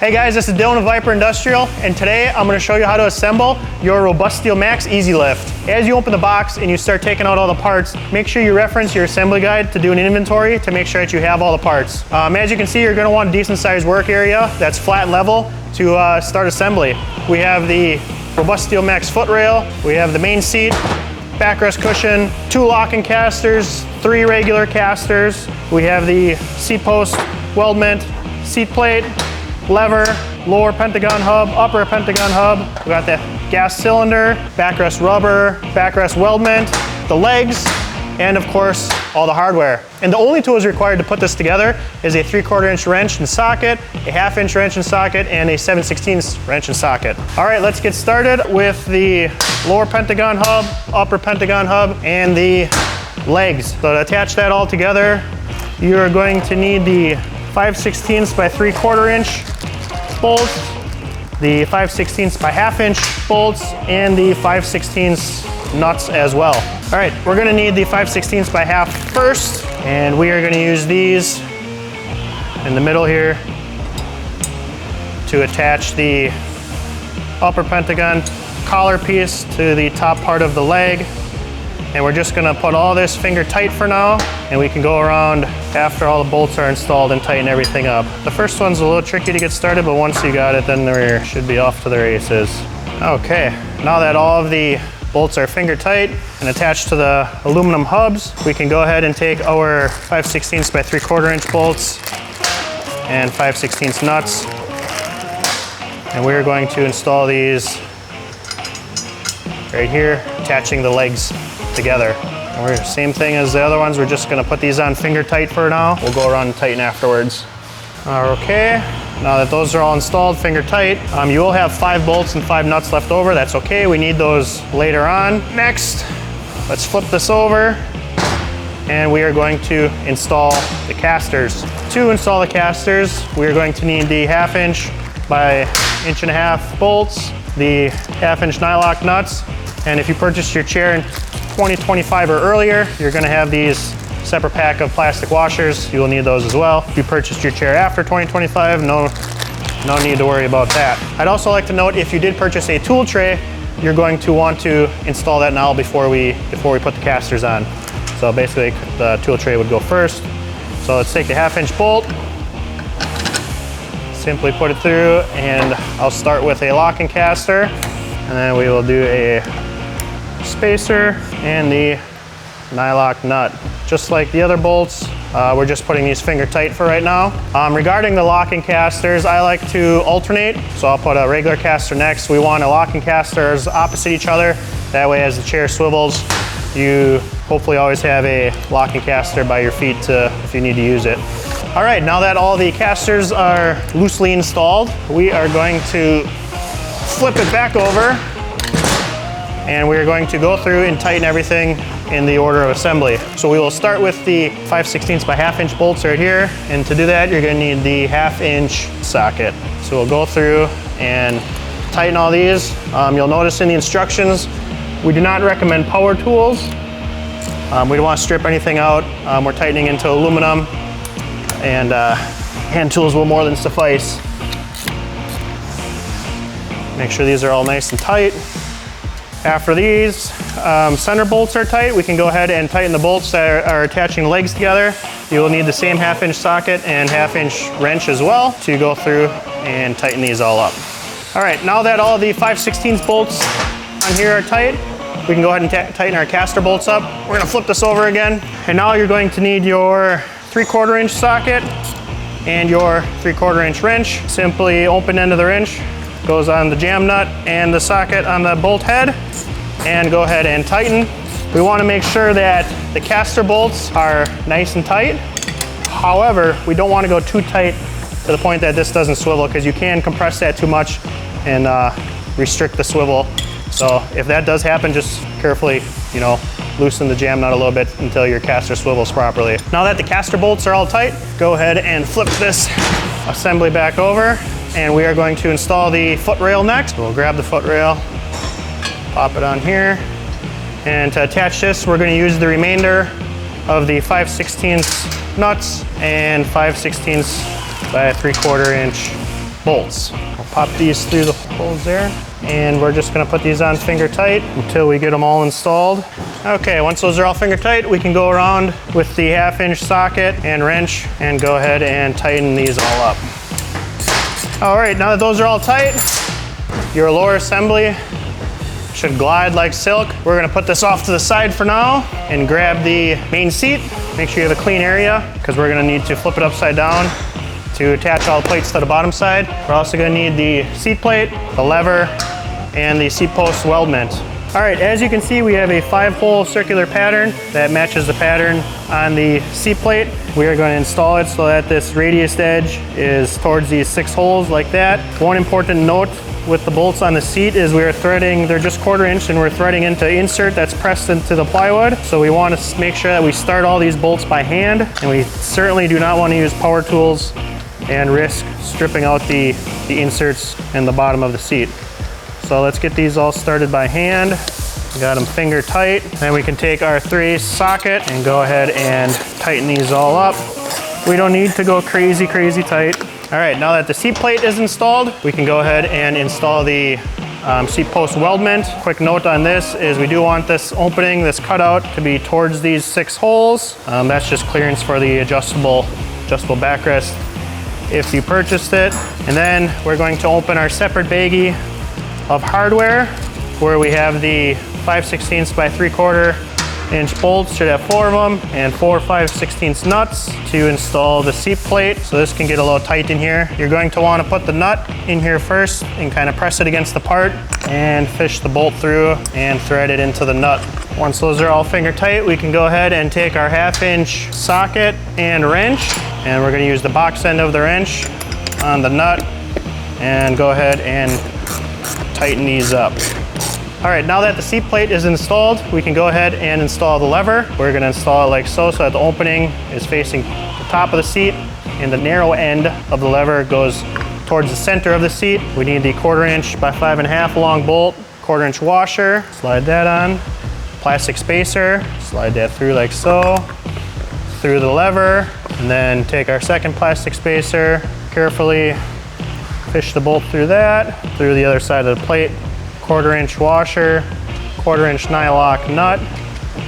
Hey guys, this is Dylan of Vyper Industrial, and today I'm going to show you how to assemble your Robust Steel Max Easy Lift. As you open the box and you start taking out all the parts, make sure you reference your assembly guide to do an inventory to make sure that you have all the parts. As you can see, you're going to want a decent sized work area that's flat and level to start assembly. We have the Robust Steel Max foot rail, we have the main seat, backrest cushion, 2 locking casters, 3 regular casters, we have the seat post, weldment, seat plate, lever, lower pentagon hub, upper pentagon hub. We got the gas cylinder, backrest rubber, backrest weldment, the legs, and of course, all the hardware. And the only tools required to put this together is a 3/4 inch wrench and socket, a 1/2 inch wrench and socket, and a 7/16 wrench and socket. All right, let's get started with the lower pentagon hub, upper pentagon hub, and the legs. So to attach that all together, you're going to need the 5/16 by 3/4 inch bolts, the 5/16 by 1/2 inch bolts, and the 5/16 nuts as well. All right, we're gonna need the 5/16 by 1/2 first, and we are gonna use these in the middle here to attach the upper pentagon collar piece to the top part of the leg. And we're just gonna put all this finger tight for now, and we can go around after all the bolts are installed and tighten everything up. The first one's a little tricky to get started, but once you got it, then we should be off to the races. Okay, now that all of the bolts are finger tight and attached to the aluminum hubs, we can go ahead and take our 5/16 by 3/4 inch bolts and 5/16 nuts, and we're going to install these right here, attaching the legs together. And we're same thing as the other ones. We're just going to put these on finger tight for now. We'll go around and tighten afterwards. Okay, now that those are all installed finger tight, you will have 5 bolts and 5 nuts left over. That's okay. We need those later on. Next, let's flip this over, and we are going to install the casters. To install the casters, we are going to need the 1/2 inch by 1.5 inch bolts, the 1/2 inch nylock nuts, and if you purchased your chair in 2025 or earlier, you're going to have these separate pack of plastic washers. You will need those as well. If you purchased your chair after 2025, no need to worry about that. I'd also like to note, if you did purchase a tool tray, you're going to want to install that now before we put the casters on. So basically, the tool tray would go first. So let's take the 1/2 inch bolt, simply put it through, and I'll start with a locking caster, and then we will do a spacer and the nylock nut. Just like the other bolts, we're just putting these finger tight for right now. Regarding the locking casters, I like to alternate, so I'll put a regular caster next. We want a locking casters opposite each other. That way, as the chair swivels, you hopefully always have a locking caster by your feet if you need to use it. All right, now that all the casters are loosely installed, we are going to flip it back over, and we're going to go through and tighten everything in the order of assembly. So we will start with the 5/16 by 1/2 inch bolts right here, and to do that, you're going to need the 1/2 inch socket. So we'll go through and tighten all these. You'll notice in the instructions, we do not recommend power tools. We don't want to strip anything out. We're tightening into aluminum, and hand tools will more than suffice. Make sure these are all nice and tight. After these center bolts are tight, we can go ahead and tighten the bolts that are attaching legs together. You will need the same 1/2 inch socket and 1/2 inch wrench as well to go through and tighten these all up. All right, now that all the 5/16 bolts on here are tight, we can go ahead and tighten our caster bolts up. We're gonna flip this over again. And now you're going to need your 3/4 inch socket and your 3/4 inch wrench. Simply open end of the wrench goes on the jam nut and the socket on the bolt head, and go ahead and tighten. We want to make sure that the caster bolts are nice and tight. However, we don't want to go too tight to the point that this doesn't swivel, because you can compress that too much and restrict the swivel. So if that does happen, just carefully, loosen the jam nut a little bit until your caster swivels properly. Now that the caster bolts are all tight, go ahead and flip this assembly back over, and we are going to install the foot rail next. We'll grab the foot rail, pop it on here, and to attach this, we're going to use the remainder of the 5/16 nuts and 5/16 by 3/4 inch bolts. We'll pop these through the holes there, and we're just gonna put these on finger tight until we get them all installed. Okay, once those are all finger tight, we can go around with the 1/2-inch socket and wrench and go ahead and tighten these all up. All right, now that those are all tight, your lower assembly should glide like silk. We're gonna put this off to the side for now and grab the main seat. Make sure you have a clean area because we're gonna need to flip it upside down to attach all the plates to the bottom side. We're also gonna need the seat plate, the lever, and the seat post weldment. All right, as you can see, we have a 5-hole circular pattern that matches the pattern on the seat plate. We are going to install it so that this radius edge is towards these 6 holes like that. One important note with the bolts on the seat is we are threading, they're just 1/4 inch, and we're threading into insert that's pressed into the plywood. So we want to make sure that we start all these bolts by hand, and we certainly do not want to use power tools and risk stripping out the inserts in the bottom of the seat. So let's get these all started by hand. We got them finger tight. Then we can take our 3/8 socket and go ahead and tighten these all up. We don't need to go crazy tight. All right, now that the seat plate is installed, we can go ahead and install the seat post weldment. Quick note on this is we do want this opening, this cutout, to be towards these 6 holes. That's just clearance for the adjustable backrest if you purchased it. And then we're going to open our separate baggie of hardware where we have the 5/16 by 3/4 inch bolts, should have 4 of them, and 4 5/16 nuts to install the seat plate. So this can get a little tight in here. You're going to want to put the nut in here first and kind of press it against the part and fish the bolt through and thread it into the nut. Once those are all finger tight, we can go ahead and take our 1/2-inch socket and wrench, and we're going to use the box end of the wrench on the nut and go ahead and tighten these up. All right, now that the seat plate is installed, we can go ahead and install the lever. We're gonna install it like so that the opening is facing the top of the seat and the narrow end of the lever goes towards the center of the seat. We need the 1/4 inch by 5.5 long bolt, 1/4 inch washer, slide that on, plastic spacer, slide that through like so, through the lever, and then take our second plastic spacer, carefully fish the bolt through that, through the other side of the plate, 1/4 inch washer, 1/4 inch nylock nut,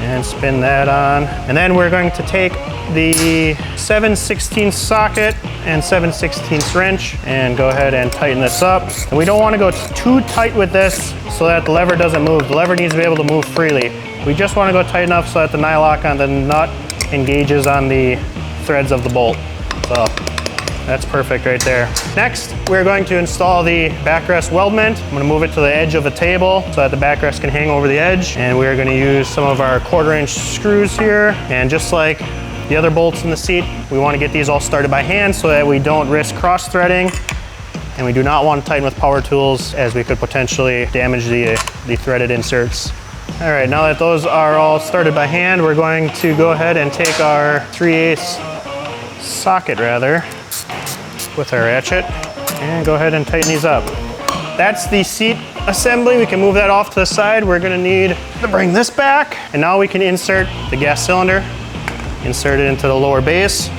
and spin that on. And then we're going to take the 7/16 socket and 7/16 wrench and go ahead and tighten this up. And we don't want to go too tight with this so that the lever doesn't move. The lever needs to be able to move freely. We just want to go tight enough so that the nylock on the nut engages on the threads of the bolt. So that's perfect right there. Next, we're going to install the backrest weldment. I'm gonna move it to the edge of the table so that the backrest can hang over the edge. And we're gonna use some of our 1/4 inch screws here. And just like the other bolts in the seat, we wanna get these all started by hand so that we don't risk cross threading. And we do not want to tighten with power tools as we could potentially damage the threaded inserts. All right, now that those are all started by hand, we're going to go ahead and take our 3/8 socket with our ratchet and go ahead and tighten these up. That's the seat assembly. We can move that off to the side. We're gonna need to bring this back. And now we can insert the gas cylinder, insert it into the lower base,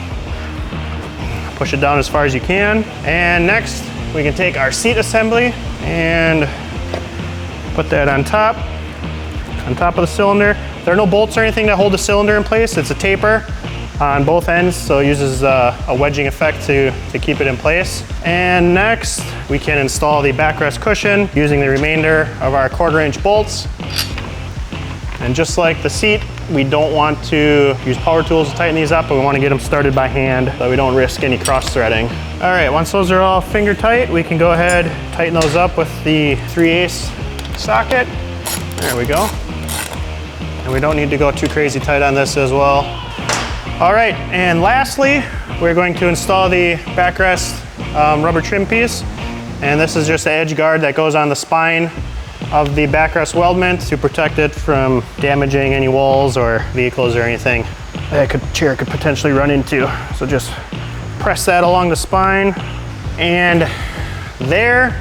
push it down as far as you can. And next, we can take our seat assembly and put that on top of the cylinder. There are no bolts or anything that hold the cylinder in place. It's a taper on both ends, so it uses a wedging effect to keep it in place. And next, we can install the backrest cushion using the remainder of our 1/4 inch bolts. And just like the seat, we don't want to use power tools to tighten these up, but we want to get them started by hand so we don't risk any cross threading. All right, once those are all finger tight, we can go ahead, tighten those up with the 3/8 socket. There we go. And we don't need to go too crazy tight on this as well. All right, and lastly, we're going to install the backrest rubber trim piece. And this is just the edge guard that goes on the spine of the backrest weldment to protect it from damaging any walls or vehicles or anything that chair could potentially run into. So just press that along the spine. And there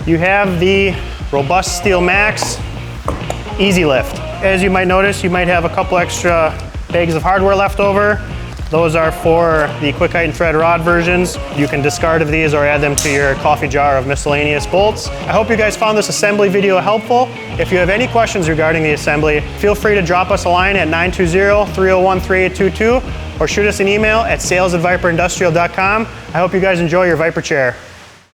you have the Robust Steel Max Easy Lift. As you might notice, you might have a couple extra bags of hardware left over. Those are for the quick height and thread rod versions. You can discard of these or add them to your coffee jar of miscellaneous bolts. I hope you guys found this assembly video helpful. If you have any questions regarding the assembly, feel free to drop us a line at 920-301-3822 or shoot us an email at sales@vyperindustrial.com. I hope you guys enjoy your Vyper chair.